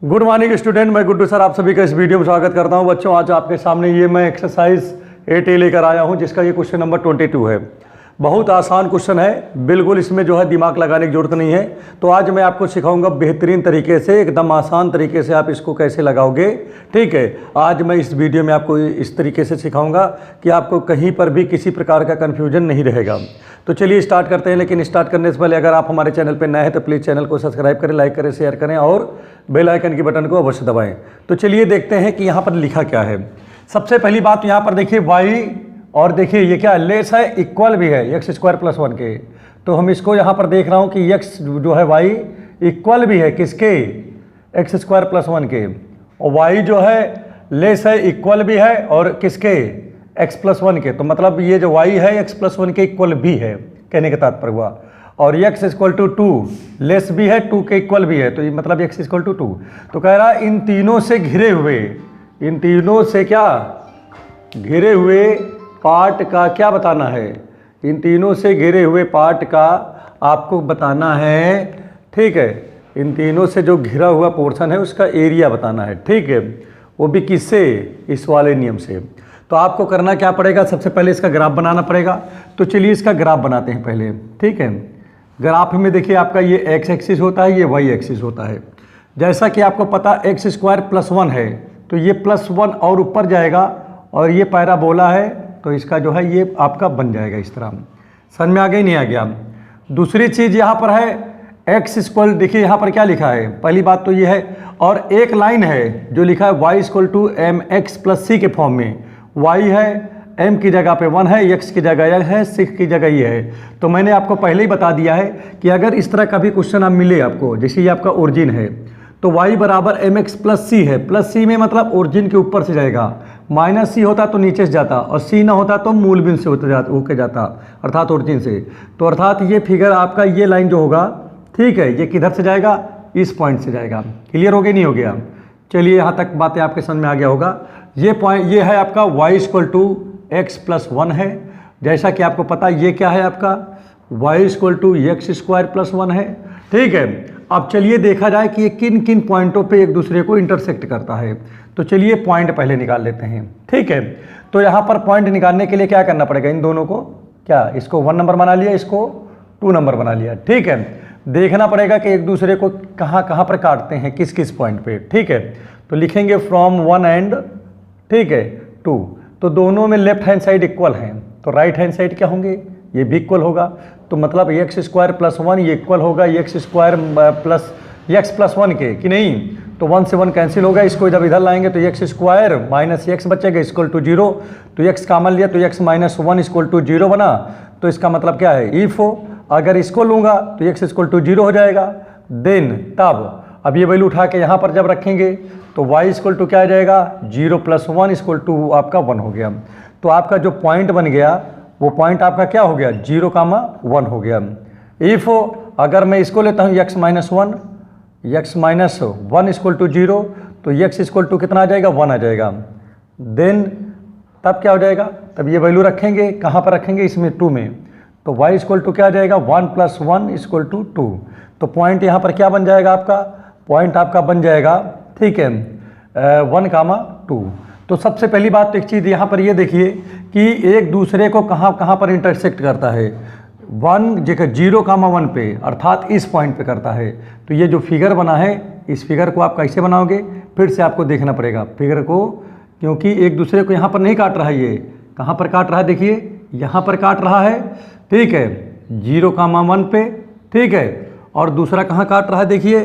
Good morning student, मैं Guddu sir आप सभी का इस वीडियो में स्वागत करता हूं। बच्चों, आज आपके सामने ये मैं एक्सरसाइज 8A लेकर आया हूं, जिसका ये क्वेश्चन नंबर 22 है। बहुत आसान क्वेश्चन है, बिल्कुल इसमें जो है दिमाग लगाने की जरूरत नहीं है। तो आज मैं आपको सिखाऊंगा बेहतरीन तरीके से, एकदम आसान तरीके से आप इसको कैसे लगाओगे। ठीक है, आज मैं इस वीडियो में आपको इस तरीके से सिखाऊंगा कि आपको कहीं पर भी किसी प्रकार का कन्फ्यूजन नहीं रहेगा। तो चलिए स्टार्ट करते हैं। लेकिन स्टार्ट करने से पहले अगर आप हमारे चैनल पर नए हैं तो प्लीज़ चैनल को सब्सक्राइब करें, लाइक करें, शेयर करें और बेल आइकन की बटन को अवश्य दबाएं। तो चलिए देखते हैं कि यहाँ पर लिखा क्या है। सबसे पहली बात यहाँ पर देखिए y, और देखिए ये क्या लेस है, इक्वल भी है x² + 1 के। तो हम इसको यहाँ पर देख रहा हूँ कि x जो है y इक्वल भी है किसके, x² + 1 के, और y जो है लेस है, इक्वल भी है और किसके, x + 1 के। तो मतलब ये जो y है x + 1 के इक्वल भी है, कहने का तात्पर्य हुआ। और x = 2 लेस भी है, 2 के इक्वल भी है, तो ये मतलब x = 2। तो कह रहा इन तीनों से घिरे हुए, इन तीनों से क्या घिरे हुए पार्ट का क्या बताना है, इन तीनों से घिरे हुए पार्ट का आपको बताना है। ठीक है, इन तीनों से जो घिरा हुआ पोर्शन है उसका एरिया बताना है। ठीक है, वो भी किससे, इस वाले नियम से। तो आपको करना क्या पड़ेगा, सबसे पहले इसका ग्राफ बनाना पड़ेगा। तो चलिए इसका ग्राफ बनाते हैं पहले। ठीक है, ग्राफ में देखिए आपका ये x एक्सिस होता है, ये y एक्सिस होता है। जैसा कि आपको पता x² + 1 है, तो ये +1 और ऊपर जाएगा, और ये पैराबोला है तो इसका जो है ये आपका बन जाएगा इस तरह। समझ में आ गया, नहीं आ गया। दूसरी चीज़ यहाँ पर है x देखिए यहाँ पर क्या लिखा है, पहली बात तो ये है, और एक लाइन है जो लिखा है y = mx + c के फॉर्म में। y है, m की जगह पे 1 है, x की जगह यह है, 6 की जगह ये है। तो मैंने आपको पहले ही बता दिया है कि अगर इस तरह का भी क्वेश्चन आप मिले आपको, जैसे ये आपका ओरिजिन है, तो y = mx + c है। प्लस c में मतलब ओरिजिन के ऊपर से जाएगा, -c होता तो नीचे से जाता, और c ना होता तो मूल बिंदु से होके जाता, अर्थात ओरिजिन से। तो अर्थात ये फिगर आपका, ये लाइन जो होगा, ठीक है, ये किधर से जाएगा, इस पॉइंट से जाएगा। क्लियर हो गया, नहीं हो गया। चलिए यहाँ तक बातें आपके समझ में आ गया होगा। ये पॉइंट ये है आपका y = x + 1 है। जैसा कि आपको पता ये क्या है आपका y = x² + 1 है। ठीक है, अब चलिए देखा जाए कि ये किन किन पॉइंटों पे एक दूसरे को इंटरसेक्ट करता है। तो चलिए पॉइंट पहले निकाल लेते हैं। ठीक है, तो यहाँ पर पॉइंट निकालने के लिए क्या करना पड़ेगा, इन दोनों को क्या, इसको 1 नंबर बना लिया, इसको 2 नंबर बना लिया। ठीक है, देखना पड़ेगा कि एक दूसरे को कहाँ कहाँ पर काटते हैं, किस किस पॉइंट पे। ठीक है, तो लिखेंगे फ्रॉम 1 एंड, ठीक है, 2। तो दोनों में लेफ्ट हैंड साइड इक्वल हैं, तो राइट हैंड साइड क्या होंगे, ये भी इक्वल होगा। तो मतलब x² + 1 ये इक्वल होगा x² + x + 1 के, कि नहीं। तो 1 से 1 कैंसिल होगा, इसको जब इधर लाएंगे तो x² - x बचेगा, = 0। तो x कॉमन लिया तो x - 1 = 0 बना। तो इसका मतलब क्या है, इफ अगर इसको लूँगा तो x = 0 हो जाएगा। देन तब अब ये वैल्यू उठा के यहाँ पर जब रखेंगे तो y = क्या आ जाएगा, 0 + 1 = आपका 1 हो गया। तो आपका जो पॉइंट बन गया वो पॉइंट आपका क्या हो गया, 0, 1 हो गया। इफ अगर मैं इसको लेता हूँ x - 1 = 0, तो x = कितना आ जाएगा, 1 आ जाएगा। देन तब क्या हो जाएगा, तब ये वैल्यू रखेंगे, कहाँ पर रखेंगे, इसमें 2 में। तो y = क्या आ जाएगा, 1 + 1 = 2। तो पॉइंट यहाँ पर क्या बन जाएगा आपका, पॉइंट आपका बन जाएगा, ठीक है, 1, 2। तो सबसे पहली बात तो एक चीज़ यहाँ पर ये देखिए कि एक दूसरे को कहाँ कहाँ पर इंटरसेक्ट करता है, 1 जगह 0, 1 पे, अर्थात इस पॉइंट पे करता है। तो ये जो फिगर बना है, इस फिगर को आप कैसे बनाओगे, फिर से आपको देखना पड़ेगा फिगर को, क्योंकि एक दूसरे को यहाँ पर नहीं काट रहा है, ये कहाँ पर काट रहा है, देखिए यहाँ पर काट रहा है। ठीक है, 0, 1 पे, ठीक है, और दूसरा कहाँ काट रहा है, देखिए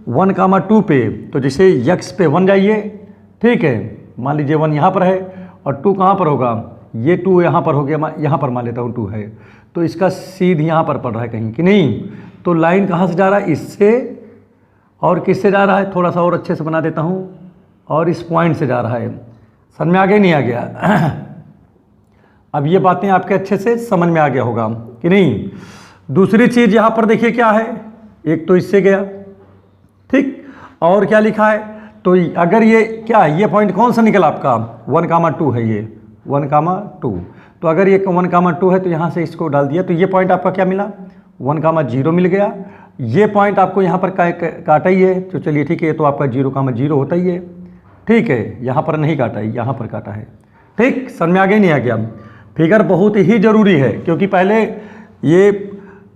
1, 2 पे। तो जैसे x पे 1 जाइए, ठीक है, मान लीजिए 1 यहाँ पर है, और 2 कहाँ पर होगा, ये 2 यहाँ पर हो गया, यहाँ पर मान लेता हूँ 2 है, तो इसका सीध यहाँ पर पड़ रहा है कहीं, कि नहीं। तो लाइन कहाँ से जा रहा है, इससे, और किससे जा रहा है, थोड़ा सा और अच्छे से बना देता हूँ, और इस पॉइंट से जा रहा है। समझ में आ गया, नहीं आ गया। अब ये बातें आपके अच्छे से समझ में आ गया होगा, कि नहीं। दूसरी चीज़ यहाँ पर देखिए क्या है, एक तो इससे गया, ठीक, और क्या लिखा है, तो अगर ये क्या है, ये पॉइंट कौन सा निकला आपका, 1, 2 है, ये 1, 2। तो अगर ये 1, 2 है तो यहाँ से इसको डाल दिया, तो ये पॉइंट आपका क्या मिला, 1, 0 मिल गया। ये पॉइंट आपको यहाँ पर काटा ही है, तो चलिए ठीक है, तो आपका 0,0 होता ही है। ठीक है, यहाँ पर नहीं काटा है, यहाँ पर काटा है। ठीक, समझ में आ गया नहीं आ गया? फिगर बहुत ही ज़रूरी है, क्योंकि पहले ये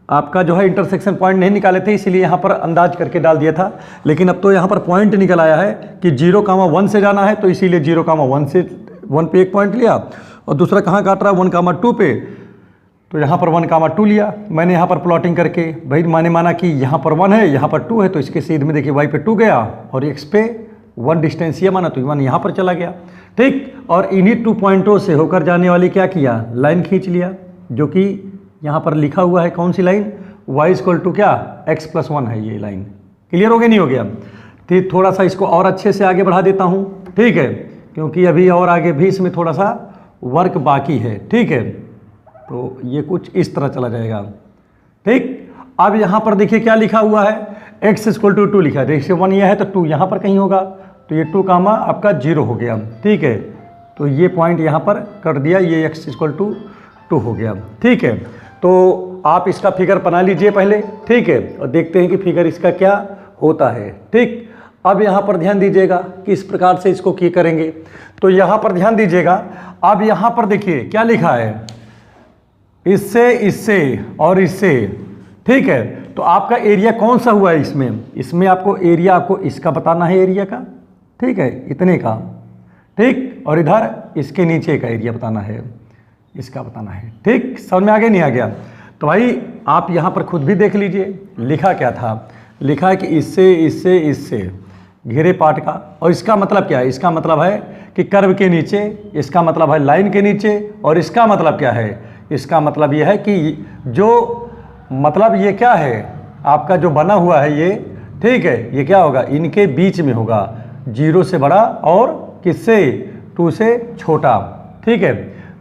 आपका जो है इंटरसेक्शन पॉइंट नहीं निकाले थे, इसलिए यहाँ पर अंदाज करके डाल दिया था। लेकिन अब तो यहाँ पर पॉइंट निकल आया है कि 0,1 से जाना है, तो इसीलिए 0,1 से 1 पे एक पॉइंट लिया, और दूसरा कहाँ काट रहा है 1,2 पे, तो यहाँ पर 1,2 लिया मैंने यहाँ पर प्लॉटिंग करके। भाई मैंने माना कि यहाँ पर 1 है, यहाँ पर 2 है, तो इसके सीध में देखिए y पे 2 गया और x पे 1 डिस्टेंस ये माना, तो 1 यहाँ पर चला गया। ठीक, और इन्हीं 2 पॉइंटों से होकर जाने वाली क्या किया, लाइन खींच लिया, जो कि यहाँ पर लिखा हुआ है कौन सी लाइन, y = क्या, x+1 है ये लाइन। क्लियर हो गया नहीं हो गया? तो थोड़ा सा इसको और अच्छे से आगे बढ़ा देता हूँ, ठीक है, क्योंकि अभी और आगे भी इसमें थोड़ा सा वर्क बाकी है। ठीक है, तो ये कुछ इस तरह चला जाएगा। ठीक, अब यहाँ पर देखिए क्या लिखा हुआ है, x = 2 लिखा है, देखिए 1 यह है तो 2 यहाँ पर कहीं होगा, तो ये 2 आपका 0 हो गया। ठीक है, तो ये पॉइंट यहाँ पर कर दिया, ये x = 2 हो गया। ठीक है, तो आप इसका फिगर बना लीजिए पहले, ठीक है, और देखते हैं कि फिगर इसका क्या होता है। ठीक, अब यहाँ पर ध्यान दीजिएगा किस प्रकार से इसको की करेंगे, तो यहाँ पर ध्यान दीजिएगा। अब यहाँ पर देखिए क्या लिखा है, इससे, इससे और इससे। ठीक है, तो आपका एरिया कौन सा हुआ है इसमें आपको एरिया, आपको इसका बताना है एरिया का, ठीक है, इतने का। ठीक, और इधर इसके नीचे का एरिया बताना है, इसका बताना है। ठीक, समझ में आ गया नहीं आ गया? तो भाई आप यहाँ पर खुद भी देख लीजिए, लिखा क्या था, लिखा है कि इससे, इससे, इससे घेरे पार्ट का, और इसका मतलब क्या है, इसका मतलब है कि कर्व के नीचे, इसका मतलब है लाइन के नीचे, और इसका मतलब क्या है, इसका मतलब यह है कि जो मतलब ये क्या है आपका जो बना हुआ है ये, ठीक है, ये क्या होगा, इनके बीच में होगा, 0 से बड़ा और किससे, 2 से छोटा। ठीक है,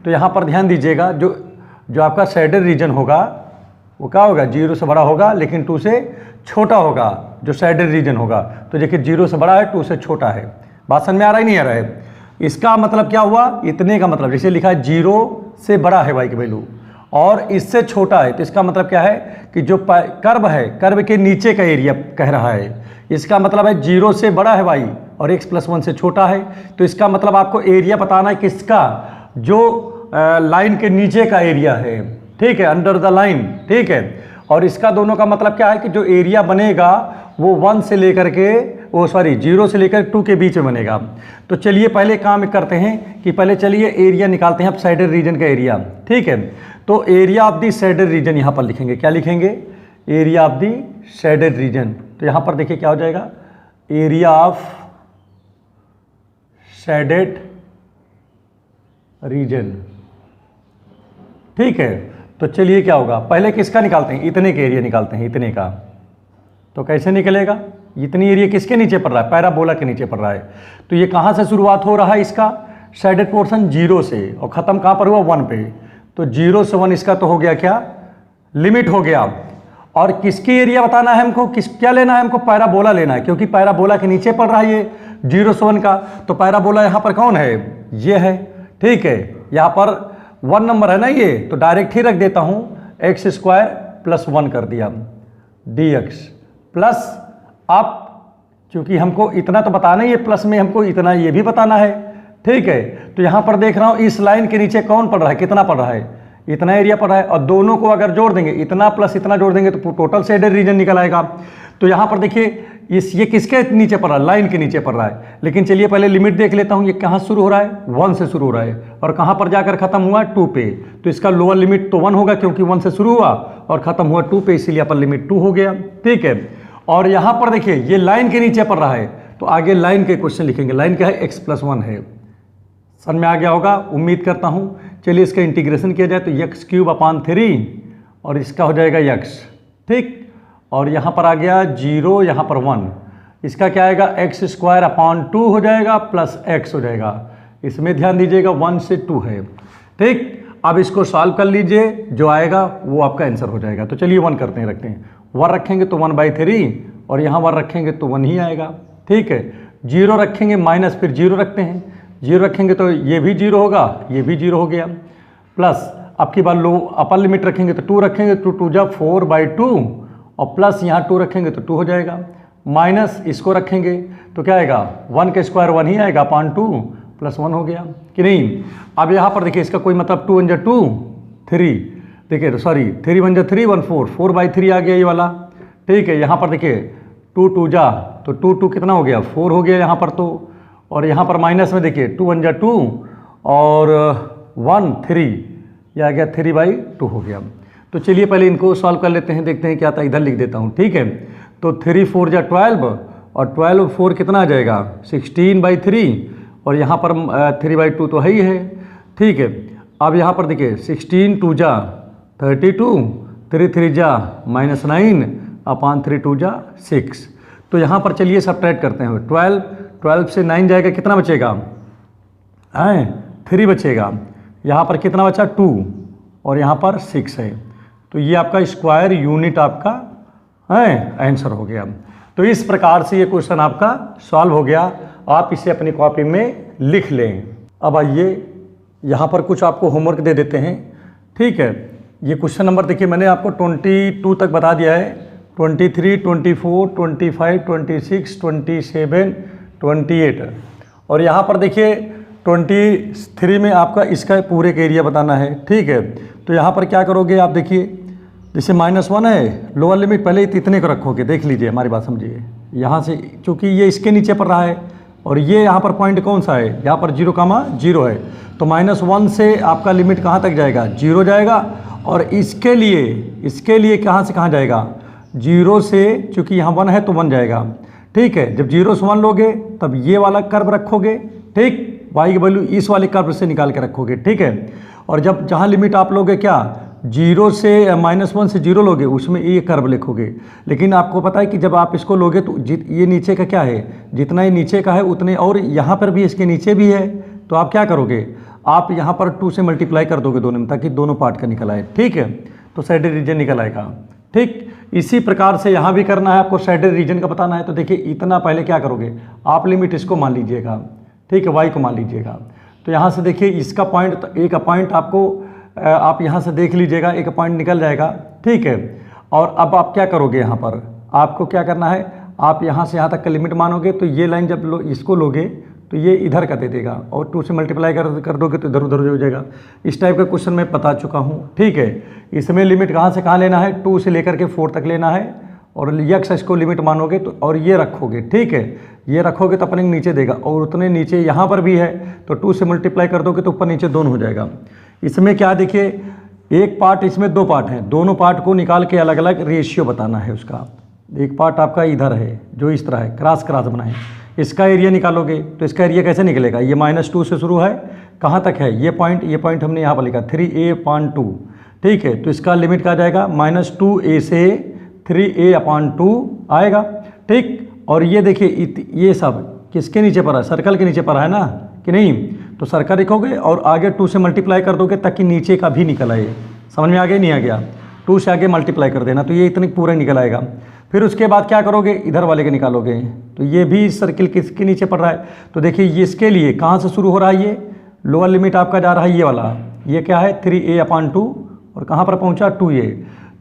तो यहाँ पर ध्यान दीजिएगा, जो आपका शेडेड रीजन होगा वो क्या होगा, 0 से बड़ा होगा लेकिन 2 से छोटा होगा, जो शेडेड रीजन होगा। तो देखिए 0 से बड़ा है, 2 से छोटा है। बात समझ में आ रहा है नहीं आ रहा है? इसका मतलब क्या हुआ, इतने का मतलब, जैसे लिखा है 0 से बड़ा है y की वैल्यू और इससे छोटा है, तो इसका मतलब क्या है कि जो कर्व है, कर्व के नीचे का एरिया कह रहा है। इसका मतलब है 0 से बड़ा है y और x+1 से छोटा है, तो इसका मतलब आपको एरिया बताना है किसका, जो लाइन के नीचे का एरिया है। ठीक है, अंडर द लाइन। ठीक है, और इसका दोनों का मतलब क्या है कि जो एरिया बनेगा वो 0 से लेकर 2 के बीच में बनेगा। तो चलिए पहले काम करते हैं कि पहले चलिए एरिया निकालते हैं अब शेडेड रीजन का एरिया। ठीक है, तो area of the shaded region यहाँ पर लिखेंगे, क्या लिखेंगे, area of the shaded region. तो यहाँ पर देखिए क्या हो जाएगा, एरिया ऑफ शेडेड रीजन। ठीक है, तो चलिए क्या होगा, पहले किसका निकालते हैं, इतने के एरिया निकालते हैं, इतने का। तो कैसे निकलेगा, इतनी एरिया किसके नीचे पड़ रहा है, पैराबोला के नीचे पड़ रहा है। तो ये कहाँ से शुरुआत हो रहा है इसका, शेडेड पोर्शन 0 से, और ख़त्म कहाँ पर हुआ, 1 पे। तो 0 से 1 इसका तो हो गया क्या, लिमिट हो गया। और किसकी एरिया बताना है हमको, क्या लेना है हमको, पैराबोला लेना है, क्योंकि पैराबोला के नीचे पड़ रहा है ये 0 से 1 का। तो पैराबोला यहाँ पर कौन है, ये है। ठीक है, यहाँ पर 1 नंबर है ना ये, तो डायरेक्ट ही रख देता हूँ, x² + 1 कर दिया dx प्लस, अब क्योंकि हमको इतना तो बताना ही है, प्लस में हमको इतना ये भी बताना है। ठीक है, तो यहाँ पर देख रहा हूँ इस लाइन के नीचे कौन पड़ रहा है, कितना पड़ रहा है, इतना एरिया पड़ रहा है, और दोनों को अगर जोड़ देंगे, इतना प्लस इतना जोड़ देंगे तो टोटल शेडेड रीजन निकल आएगा। तो यहाँ पर देखिए ये किसके नीचे पड़ रहा है, लाइन के नीचे पड़ रहा है। लेकिन चलिए पहले लिमिट देख लेता हूँ, ये कहाँ शुरू हो रहा है, 1 से शुरू हो रहा है, और कहाँ पर जाकर खत्म हुआ, 2 पे। तो इसका लोअर लिमिट तो 1 होगा, क्योंकि 1 से शुरू हुआ और खत्म हुआ 2 पे, इसीलिए अपर लिमिट 2 हो गया। ठीक है, और यहाँ पर देखिए ये लाइन के नीचे पड़ रहा है, तो आगे लाइन के क्वेश्चन लिखेंगे, लाइन क्या है, x+1 है। समझ में आ गया होगा, उम्मीद करता हूँ। चलिए इसका इंटीग्रेशन किया जाए तो x³ और इसका हो जाएगा x। ठीक, और यहाँ पर आ गया 0, यहाँ पर 1, इसका क्या आएगा, x² हो जाएगा प्लस x हो जाएगा। इसमें ध्यान दीजिएगा 1 से 2 है। ठीक, अब इसको सॉल्व कर लीजिए, जो आएगा वो आपका आंसर हो जाएगा। तो चलिए 1 करते हैं, रखते हैं, 1 रखेंगे तो 1/3, और यहाँ 1 रखेंगे तो 1 ही आएगा। ठीक है, 0 रखेंगे माइनस, फिर 0 रखते हैं, 0 रखेंगे तो ये भी 0 होगा, ये भी 0 हो गया, प्लस अब की बार लो अपर लिमिट रखेंगे तो 2 रखेंगे, तो 2 जा 4/2, और प्लस यहाँ 2 रखेंगे तो 2 हो जाएगा, माइनस इसको रखेंगे तो क्या आएगा 1 का स्क्वायर 1 ही आएगा अपॉन 2 प्लस 1 हो गया कि नहीं। अब यहाँ पर देखिए इसका कोई मतलब 2 × 1 = 2 3, देखिए सॉरी 3 × 1 = 3 1 4 4/3 आ गया ये वाला, ठीक है। यहाँ पर देखिए 2 2 जा तो 2 2 कितना हो गया 4 हो गया यहाँ पर तो, और यहाँ पर माइनस में देखिए 2 × 1 = 2 और 1 3, यह आ गया 3/2 हो गया। तो चलिए पहले इनको सॉल्व कर लेते हैं, देखते हैं क्या आता है। इधर लिख देता हूँ, ठीक है। तो 3 4 = 12 और 12 4 कितना आ जाएगा 16/3 और यहाँ पर 3/2 तो है ही है, ठीक है। अब यहाँ पर देखिए 16 2 जा 32 3 3 जा -9 अपॉन 3 2 जा 6। तो यहाँ पर चलिए सब्ट्रैक्ट करते हैं। 12 से 9 जाएगा कितना बचेगा 3 बचेगा, यहाँ पर कितना बचा 2 और यहाँ पर 6 है। तो ये आपका स्क्वायर यूनिट आपका आंसर हो गया। तो इस प्रकार से ये क्वेश्चन आपका सॉल्व हो गया, आप इसे अपनी कॉपी में लिख लें। अब आइए यहाँ पर कुछ आपको होमवर्क दे देते हैं, ठीक है। ये क्वेश्चन नंबर देखिए मैंने आपको 22 तक बता दिया है, 23 24 25 26 27 28 और यहाँ पर देखिए 23 में आपका इसका पूरे का एरिया बताना है, ठीक है। तो यहाँ पर क्या करोगे आप देखिए, जैसे -1 है लोअर लिमिट पहले इतने को रखोगे, देख लीजिए हमारी बात समझिए। यहाँ से चूँकि ये इसके नीचे पड़ रहा है और ये यहाँ पर पॉइंट कौन सा है, यहाँ पर 0, है। तो -1 से आपका लिमिट कहाँ तक जाएगा 0 जाएगा, और इसके लिए कहाँ से कहाँ जाएगा 0 से, चूँकि यहाँ 1 है तो 1 जाएगा, ठीक है। जब 0 से 1 लोगे तब ये वाला कर्व रखोगे, ठीक, y की वैल्यू इस वाले कर्व से निकाल के रखोगे, ठीक है। और जब जहाँ लिमिट आप लोगे क्या 0 से -1 से 0 लोगे उसमें ये कर्व लिखोगे। लेकिन आपको पता है कि जब आप इसको लोगे तो ये नीचे का क्या है, जितना ये नीचे का है उतने, और यहाँ पर भी इसके नीचे भी है, तो आप क्या करोगे आप यहाँ पर 2 से मल्टीप्लाई कर दोगे दोनों में, ताकि दोनों पार्ट का निकल आए, ठीक है। तो सैडेड रीजन निकल आएगा, ठीक। इसी प्रकार से यहाँ भी करना है आपको, सैडेड रीजन का बताना है। तो देखिए इतना पहले क्या करोगे आप लिमिट इसको मान लीजिएगा, ठीक है, y को मान लीजिएगा। तो यहाँ से देखिए इसका पॉइंट, एक पॉइंट आपको आप यहाँ से देख लीजिएगा, एक पॉइंट निकल जाएगा, ठीक है। और अब आप क्या करोगे, यहाँ पर आपको क्या करना है, आप यहाँ से यहाँ तक का लिमिट मानोगे तो ये लाइन जब इसको लोगे तो ये इधर का दे देगा, और 2 से मल्टीप्लाई कर दोगे तो इधर उधर हो जाएगा। इस टाइप का क्वेश्चन मैं बता चुका हूँ, ठीक है। इसमें लिमिट कहाँ से कहाँ लेना है 2 से लेकर के 4 तक लेना है, और यक्स इसको लिमिट मानोगे तो, और ये रखोगे, ठीक है। ये रखोगे तो अपने नीचे देगा, और उतने नीचे यहाँ पर भी है तो 2 से मल्टीप्लाई कर दोगे तो ऊपर नीचे दोनों हो जाएगा। इसमें क्या देखिए एक पार्ट, इसमें 2 पार्ट हैं, दोनों पार्ट को निकाल के अलग अलग रेशियो बताना है उसका। एक पार्ट आपका इधर है जो इस तरह है, क्रॉस बनाए, इसका एरिया निकालोगे तो इसका एरिया कैसे निकलेगा, ये -2 से शुरू है, कहाँ तक है ये पॉइंट हमने यहाँ पर लिखा 3a/2, ठीक है। तो इसका लिमिट क्या जाएगा -2a से 3a/2 आएगा, ठीक। और ये देखिए ये सब किसके नीचे पर है, सर्कल के नीचे पर है ना कि नहीं, तो सर्कल लिखोगे और आगे 2 से मल्टीप्लाई कर दोगे ताकि नीचे का भी निकल आए। समझ में आ गया नहीं आ गया, 2 से आगे मल्टीप्लाई कर देना तो ये इतने पूरा निकल आएगा। फिर उसके बाद क्या करोगे इधर वाले के निकालोगे, तो ये भी सर्किल किसके नीचे पड़ रहा है, तो देखिए ये इसके लिए कहाँ से शुरू हो रहा है, ये लोअर लिमिट आपका जा रहा है ये वाला, ये क्या है 3a/2 और कहाँ पर पहुँचा 2a।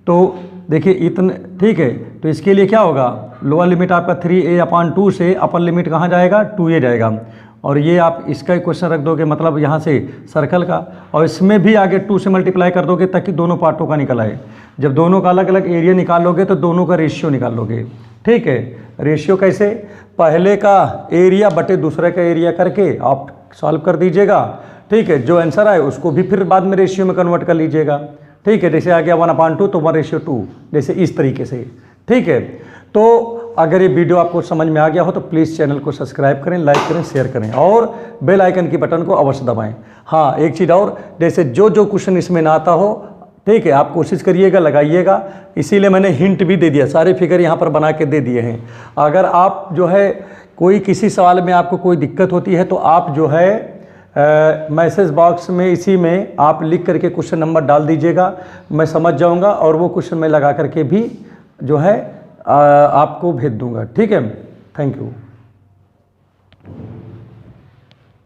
तो देखिए इतने, ठीक है। तो इसके लिए क्या होगा, लोअर लिमिट आपका 3a/2 से अपर लिमिट कहाँ जाएगा 2a जाएगा, और ये आप इसका क्वेश्चन रख दोगे, मतलब यहाँ से सर्कल का, और इसमें भी आगे 2 से मल्टीप्लाई कर दोगे ताकि दोनों पार्टों का निकल आए। जब दोनों का अलग अलग एरिया निकाल लोगे तो दोनों का रेशियो निकाल लोगे, ठीक है। रेशियो कैसे, पहले का एरिया बटे दूसरे का एरिया करके आप सॉल्व कर दीजिएगा, ठीक है। जो आंसर आए उसको भी फिर बाद में रेशियो में कन्वर्ट कर लीजिएगा, ठीक है। जैसे आ गया 1/2 तो 1:2, जैसे इस तरीके से, ठीक है। तो अगर ये वीडियो आपको समझ में आ गया हो तो प्लीज़ चैनल को सब्सक्राइब करें, लाइक करें, शेयर करें, और बेल आइकन की बटन को अवश्य दबाएं। हाँ, एक चीज़ और, जैसे जो क्वेश्चन इसमें ना आता हो, ठीक है, आप कोशिश करिएगा, लगाइएगा। इसीलिए मैंने हिंट भी दे दिया, सारे फिगर यहाँ पर बना के दे दिए हैं। अगर आप जो है कोई किसी सवाल में आपको कोई दिक्कत होती है तो आप जो है मैसेज बॉक्स में इसी में आप लिख करके क्वेश्चन नंबर डाल दीजिएगा, मैं समझ जाऊँगा और वो क्वेश्चन मैं लगा करके भी जो है आपको भेज दूँगा, ठीक है। Thank you.